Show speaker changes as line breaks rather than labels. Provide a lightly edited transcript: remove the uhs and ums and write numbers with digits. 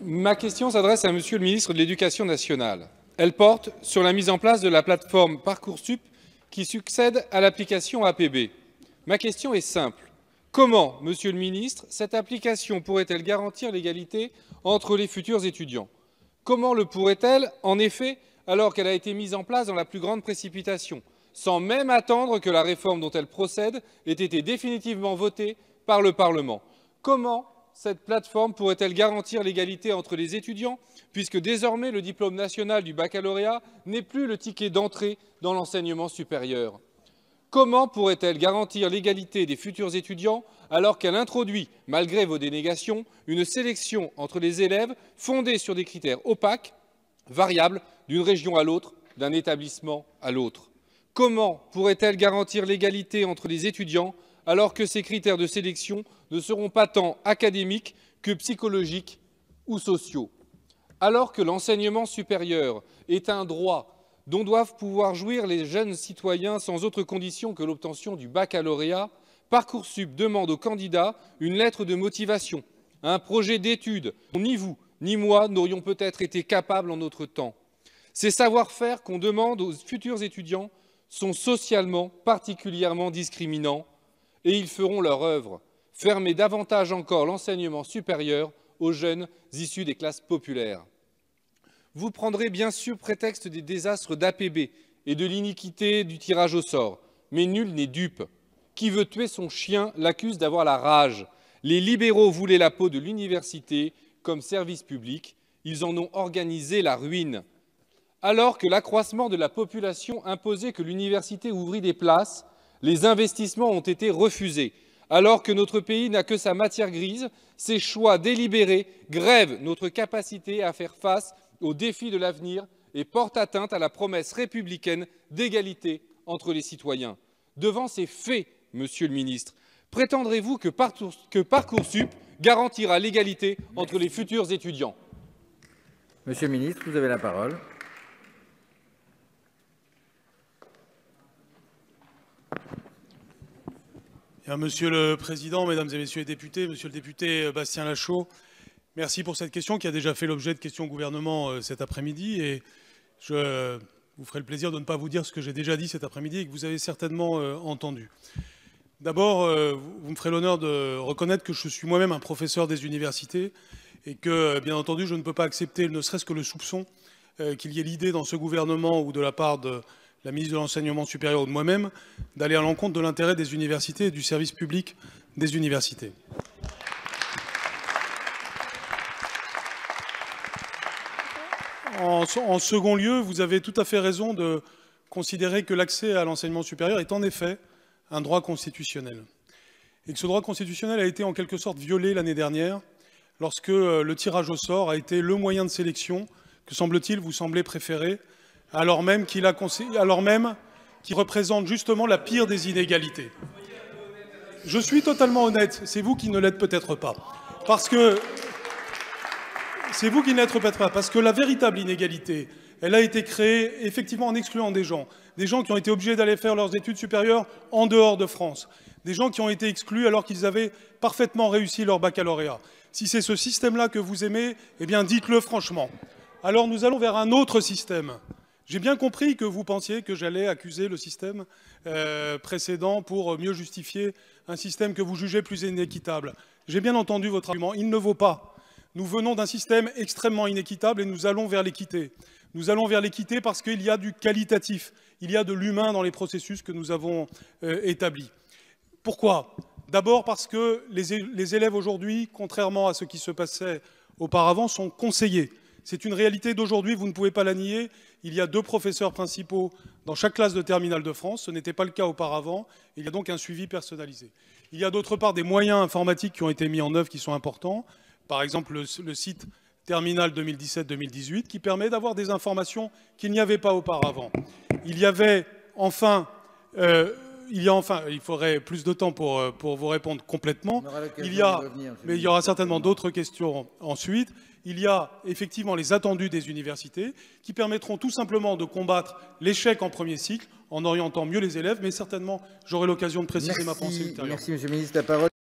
Ma question s'adresse à Monsieur le ministre de l'Éducation nationale. Elle porte sur la mise en place de la plateforme Parcoursup qui succède à l'application APB. Ma question est simple. Comment, Monsieur le ministre, cette application pourrait-elle garantir l'égalité entre les futurs étudiants? Comment le pourrait-elle, en effet, alors qu'elle a été mise en place dans la plus grande précipitation, sans même attendre que la réforme dont elle procède ait été définitivement votée par le Parlement? Comment cette plateforme pourrait-elle garantir l'égalité entre les étudiants, puisque désormais le diplôme national du baccalauréat n'est plus le ticket d'entrée dans l'enseignement supérieur? Comment pourrait-elle garantir l'égalité des futurs étudiants alors qu'elle introduit, malgré vos dénégations, une sélection entre les élèves fondée sur des critères opaques, variables d'une région à l'autre, d'un établissement à l'autre? Comment pourrait-elle garantir l'égalité entre les étudiants alors que ces critères de sélection ne seront pas tant académiques que psychologiques ou sociaux? Alors que l'enseignement supérieur est un droit dont doivent pouvoir jouir les jeunes citoyens sans autre condition que l'obtention du baccalauréat, Parcoursup demande aux candidats une lettre de motivation, un projet d'études dont ni vous ni moi n'aurions peut-être été capables en notre temps. Ces savoir-faire qu'on demande aux futurs étudiants sont socialement particulièrement discriminants et ils feront leur œuvre, fermer davantage encore l'enseignement supérieur aux jeunes issus des classes populaires. Vous prendrez bien sûr prétexte des désastres d'APB et de l'iniquité du tirage au sort, mais nul n'est dupe. Qui veut tuer son chien l'accuse d'avoir la rage. Les libéraux voulaient la peau de l'université comme service public, ils en ont organisé la ruine. Alors que l'accroissement de la population imposait que l'université ouvrit des places, les investissements ont été refusés. Alors que notre pays n'a que sa matière grise, ces choix délibérés grèvent notre capacité à faire face aux défis de l'avenir et portent atteinte à la promesse républicaine d'égalité entre les citoyens. Devant ces faits, Monsieur le ministre, prétendrez-vous que Parcoursup garantira l'égalité entre les futurs étudiants?
Monsieur le ministre, vous avez la parole.
Monsieur le Président, Mesdames et Messieurs les députés, Monsieur le député Bastien Lachaud, merci pour cette question qui a déjà fait l'objet de questions au gouvernement cet après-midi. Et je vous ferai le plaisir de ne pas vous dire ce que j'ai déjà dit cet après-midi et que vous avez certainement entendu. D'abord, vous me ferez l'honneur de reconnaître que je suis moi-même un professeur des universités et que, bien entendu, je ne peux pas accepter, ne serait-ce que le soupçon, qu'il y ait l'idée dans ce gouvernement ou de la part de la ministre de l'Enseignement supérieur ou de moi-même, d'aller à l'encontre de l'intérêt des universités et du service public des universités. En second lieu, vous avez tout à fait raison de considérer que l'accès à l'enseignement supérieur est en effet un droit constitutionnel. Et que ce droit constitutionnel a été en quelque sorte violé l'année dernière lorsque le tirage au sort a été le moyen de sélection que, semble-t-il, vous semblez préférer, alors même qu'il représente justement la pire des inégalités. Je suis totalement honnête, c'est vous qui ne l'êtes peut-être pas. Parce que c'est vous qui n'êtes peut-être pas, parce que la véritable inégalité, elle a été créée effectivement en excluant des gens qui ont été obligés d'aller faire leurs études supérieures en dehors de France, des gens qui ont été exclus alors qu'ils avaient parfaitement réussi leur baccalauréat. Si c'est ce système-là que vous aimez, eh bien dites-le franchement. Alors nous allons vers un autre système. J'ai bien compris que vous pensiez que j'allais accuser le système précédent pour mieux justifier un système que vous jugez plus inéquitable. J'ai bien entendu votre argument, il ne vaut pas. Nous venons d'un système extrêmement inéquitable et nous allons vers l'équité. Nous allons vers l'équité parce qu'il y a du qualitatif, il y a de l'humain dans les processus que nous avons établis. Pourquoi? D'abord parce que les élèves aujourd'hui, contrairement à ce qui se passait auparavant, sont conseillés. C'est une réalité d'aujourd'hui, vous ne pouvez pas la nier. Il y a 2 professeurs principaux dans chaque classe de terminale de France. Ce n'était pas le cas auparavant. Il y a donc un suivi personnalisé. Il y a d'autre part des moyens informatiques qui ont été mis en œuvre qui sont importants. Par exemple, le site Terminal 2017-2018 qui permet d'avoir des informations qu'il n'y avait pas auparavant. Il y avait enfin... il faudrait plus de temps pour vous répondre complètement. Mais il y aura certainement d'autres questions ensuite. Il y a effectivement les attendus des universités qui permettront tout simplement de combattre l'échec en premier cycle en orientant mieux les élèves, mais certainement j'aurai l'occasion de préciser ma pensée ultérieurement.
Merci, Monsieur le Ministre. La parole